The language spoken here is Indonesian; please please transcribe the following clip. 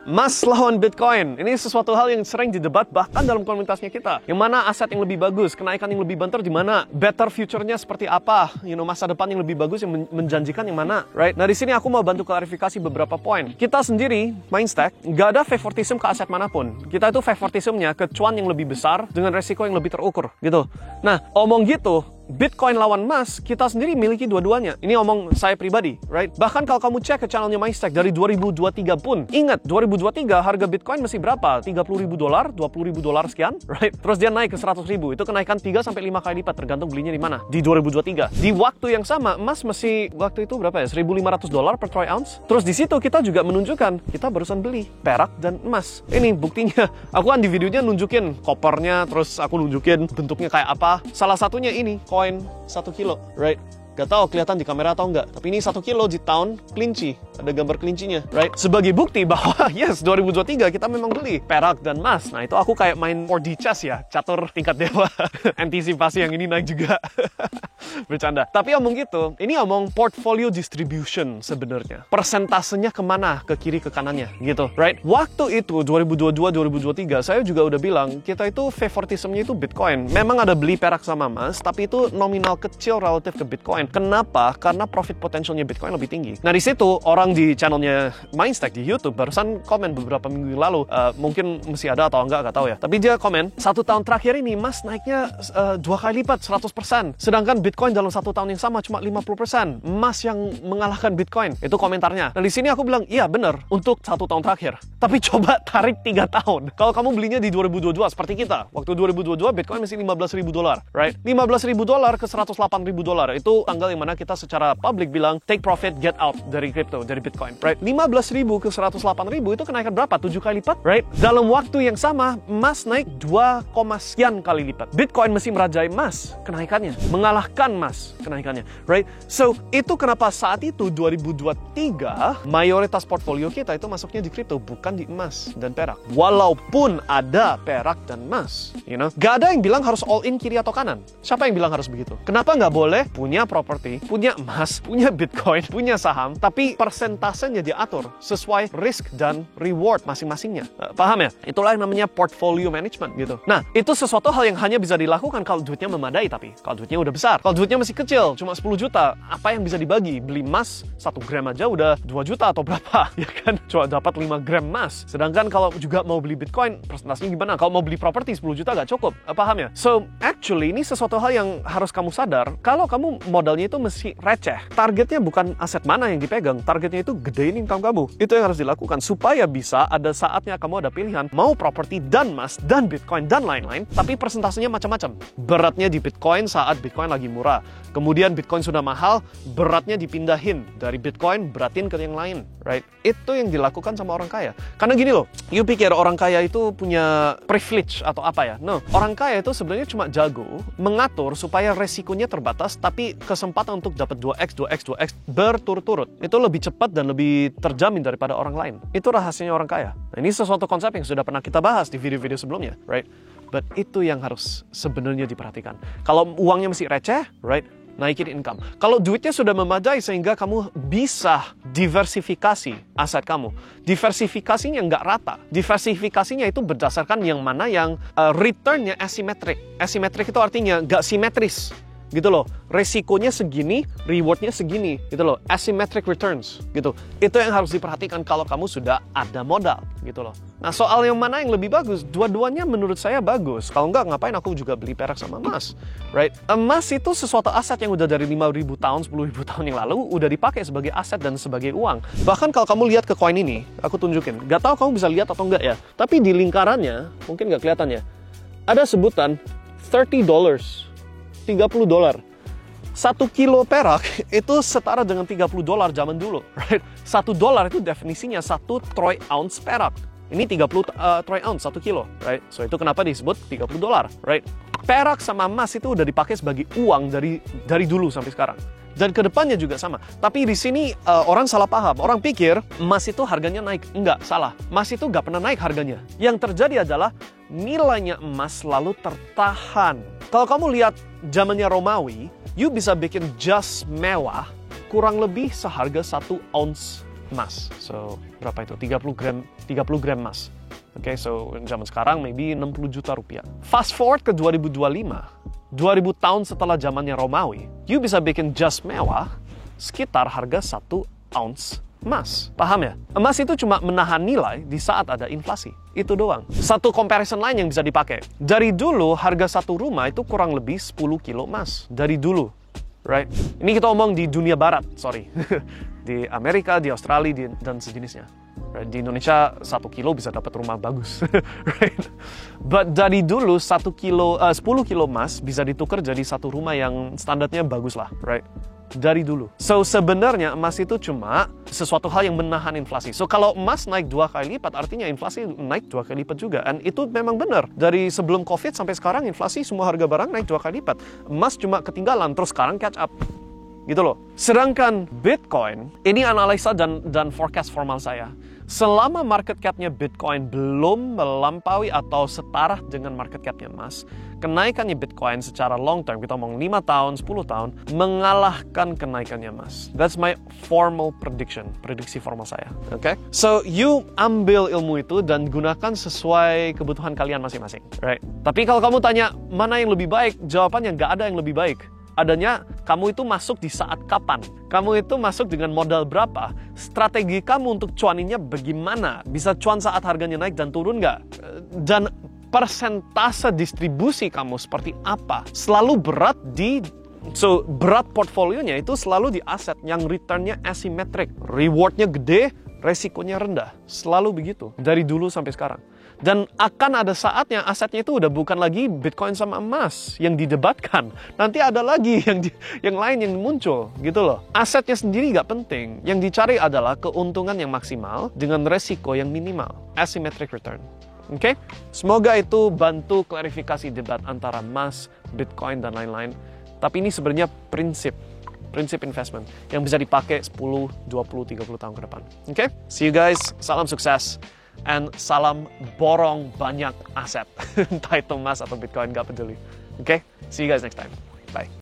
Emas lawan Bitcoin. Ini sesuatu hal yang sering didebat bahkan dalam komunitasnya kita. Yang mana aset yang lebih bagus, kenaikan yang lebih banter di mana, better future-nya seperti apa, masa depan yang lebih bagus yang menjanjikan yang mana, right? Nah, di sini aku mau bantu klarifikasi beberapa poin. Kita sendiri, Mindstack, nggak ada favoritism ke aset manapun. Kita itu favoritismnya ke cuan yang lebih besar dengan resiko yang lebih terukur, gitu. Nah, omong gitu, Bitcoin lawan emas, kita sendiri miliki dua-duanya. Ini omong saya pribadi, right? Bahkan kalau kamu cek ke channelnya Mindstack dari 2023 pun, ingat 2023 harga Bitcoin masih berapa? $30.000, $20.000 sekian, right? Terus dia naik ke 100.000. Itu kenaikan 3-5 kali lipat tergantung belinya di mana. Di 2023. Di waktu yang sama, emas masih waktu itu berapa ya? $1.500 per troy ounce. Terus di situ kita juga menunjukkan kita barusan beli perak dan emas. Ini buktinya. Aku kan di videonya nunjukin kopernya, terus aku nunjukin bentuknya kayak apa. Salah satunya ini koin 1 kilo, right? Gak tahu kelihatan di kamera atau enggak, tapi ini 1 kilo di tahun kelinci, ada gambar kelincinya, right? Sebagai bukti bahwa yes, 2023 kita memang beli perak dan emas. Nah, itu aku kayak main 4D chess ya, catur tingkat dewa. Antisipasi yang ini naik juga. Bercanda. Tapi omong gitu, ini omong portfolio distribution sebenarnya. Persentasenya kemana? Ke kiri, ke kanannya, gitu, right? Waktu itu, 2022-2023, saya juga udah bilang, kita itu favoritismnya itu Bitcoin. Memang ada beli perak sama emas, tapi itu nominal kecil relatif ke Bitcoin. Kenapa? Karena profit potentialnya Bitcoin lebih tinggi. Nah, di situ orang di channelnya Mindstack di YouTube barusan komen beberapa minggu lalu, mungkin masih ada atau enggak, gak tahu ya. Tapi dia komen, 1 tahun terakhir ini emas naiknya 2 kali lipat, 100%. Sedangkan Bitcoin dalam 1 tahun yang sama cuma 50%. Emas yang mengalahkan Bitcoin. Itu komentarnya. Nah, di sini aku bilang, iya bener untuk 1 tahun terakhir. Tapi coba tarik 3 tahun. Kalau kamu belinya di 2022 seperti kita, waktu 2022 Bitcoin masih $15.000, right? $15.000 ke $108.000 itu tanggal yang mana kita secara public bilang take profit, get out dari crypto, dari Bitcoin, right? 15.000 ke 108.000 itu kenaikan berapa? 7 kali lipat, right? Dalam waktu yang sama, emas naik 2, sekian kali lipat. Bitcoin masih merajai emas kenaikannya, mengalahkan emas kenaikannya, right? So, itu kenapa saat itu 2023 mayoritas portfolio kita itu masuknya di crypto, bukan di emas dan perak. Walaupun ada perak dan emas, gak ada yang bilang harus all in kiri atau kanan. Siapa yang bilang harus begitu? Kenapa nggak boleh punya properti, punya emas, punya Bitcoin, punya saham, tapi persentasenya diatur sesuai risk dan reward masing-masingnya. Paham ya? Itulah yang namanya portfolio management gitu. Nah, itu sesuatu hal yang hanya bisa dilakukan kalau duitnya memadai, tapi kalau duitnya udah besar. Kalau duitnya masih kecil, cuma 10 juta, apa yang bisa dibagi? Beli emas 1 gram aja udah 2 juta atau berapa, ya kan? Cuma dapat 5 gram emas. Sedangkan kalau juga mau beli Bitcoin, persentasenya gimana? Kalau mau beli properti 10 juta gak cukup. Paham ya? So, actually, ini sesuatu hal yang harus kamu sadar. Kalau kamu modalnya itu mesti receh. Targetnya bukan aset mana yang dipegang, targetnya itu gedein income kamu. Itu yang harus dilakukan supaya bisa ada saatnya kamu ada pilihan mau properti dan emas dan Bitcoin dan lain-lain, tapi persentasenya macam-macam. Beratnya di Bitcoin saat Bitcoin lagi murah. Kemudian Bitcoin sudah mahal, beratnya dipindahin dari Bitcoin, beratin ke yang lain, right? Itu yang dilakukan sama orang kaya. Karena gini loh, you pikir orang kaya itu punya privilege atau apa ya? No, orang kaya itu sebenarnya cuma jago mengatur supaya resikonya terbatas, tapi kesempatan untuk dapat 2x berturut-turut itu lebih cepat dan lebih terjamin daripada orang lain. Itu rahasianya orang kaya. Nah, ini sesuatu konsep yang sudah pernah kita bahas di video-video sebelumnya, right? But itu yang harus sebenarnya diperhatikan. Kalau uangnya masih receh, right? Naikin income. Kalau duitnya sudah memadai sehingga kamu bisa diversifikasi aset kamu. Diversifikasinya nggak rata. Diversifikasinya itu berdasarkan yang mana yang returnnya asymmetric. Asymmetric itu artinya nggak simetris. Gitu loh, resikonya segini, rewardnya segini, gitu loh, asymmetric returns, gitu. Itu yang harus diperhatikan kalau kamu sudah ada modal, gitu loh. Nah, soal yang mana yang lebih bagus, dua-duanya menurut saya bagus. Kalau enggak, ngapain aku juga beli perak sama emas, right? Emas itu sesuatu aset yang udah dari 5.000 tahun, 10.000 tahun yang lalu, udah dipakai sebagai aset dan sebagai uang. Bahkan kalau kamu lihat ke koin ini, aku tunjukin, gak tahu kamu bisa lihat atau enggak ya, tapi di lingkarannya, mungkin gak kelihatan ya, ada sebutan $30. $30. 1 kilo perak itu setara dengan $30 zaman dulu, right? $1 itu definisinya 1 troy ounce perak. Ini 30 troy ounce 1 kilo, right? So itu kenapa disebut $30, right? Perak sama emas itu udah dipakai sebagai uang dari dulu sampai sekarang. Dan kedepannya juga sama. Tapi di sini orang salah paham. Orang pikir emas itu harganya naik. Enggak, salah. Emas itu nggak pernah naik harganya. Yang terjadi adalah nilainya emas selalu tertahan. Kalau kamu lihat zamannya Romawi, you bisa bikin jas mewah kurang lebih seharga 1 ounce emas. So, berapa itu? 30 gram emas. Oke, so zaman sekarang maybe 60 juta rupiah. Fast forward ke 2025, 2000 tahun setelah zamannya Romawi, you bisa bikin jas mewah sekitar harga 1 ounce emas. Paham ya? Emas itu cuma menahan nilai di saat ada inflasi. Itu doang. Satu comparison lain yang bisa dipakai. Dari dulu, harga satu rumah itu kurang lebih 10 kilo emas. Dari dulu. Right? Ini kita omong di dunia barat, sorry. Di Amerika, di Australia, dan sejenisnya. Right? Di Indonesia 1 kilo bisa dapat rumah bagus. Right? But dari dulu 10 kilo emas bisa ditukar jadi satu rumah yang standarnya bagus lah. Right? Dari dulu. So sebenarnya emas itu cuma sesuatu hal yang menahan inflasi. So kalau emas naik 2 kali lipat, artinya inflasi naik 2 kali lipat juga. Dan itu memang benar. Dari sebelum COVID sampai sekarang inflasi semua harga barang naik 2 kali lipat. Emas cuma ketinggalan, terus sekarang catch up. Gitu loh. Sedangkan Bitcoin, ini analisa dan forecast formal saya. Selama market cap-nya Bitcoin belum melampaui atau setara dengan market cap-nya emas, kenaikannya Bitcoin secara long term, kita ngomong 5 tahun, 10 tahun, mengalahkan kenaikannya emas. That's my formal prediction, prediksi formal saya. Okay? So, you ambil ilmu itu dan gunakan sesuai kebutuhan kalian masing-masing. Right? Tapi kalau kamu tanya, mana yang lebih baik? Jawabannya nggak ada yang lebih baik. Adanya, kamu itu masuk di saat kapan? Kamu itu masuk dengan modal berapa? Strategi kamu untuk cuaninnya bagaimana? Bisa cuan saat harganya naik dan turun nggak? Dan persentase distribusi kamu seperti apa? Selalu berat berat portfolionya itu selalu di aset yang returnnya asymmetric. Rewardnya gede, resikonya rendah. Selalu begitu. Dari dulu sampai sekarang. Dan akan ada saatnya asetnya itu udah bukan lagi Bitcoin sama emas yang didebatkan. Nanti ada lagi yang lain yang muncul gitu loh. Asetnya sendiri nggak penting. Yang dicari adalah keuntungan yang maksimal dengan resiko yang minimal. Asymmetric return. Oke? Semoga itu bantu klarifikasi debat antara emas, Bitcoin, dan lain-lain. Tapi ini sebenarnya prinsip investment yang bisa dipakai 10, 20, 30 tahun ke depan. Oke? See you guys. Salam sukses. And salam borong banyak aset. Entah itu emas atau Bitcoin, gak peduli. Okay? See you guys next time. Bye.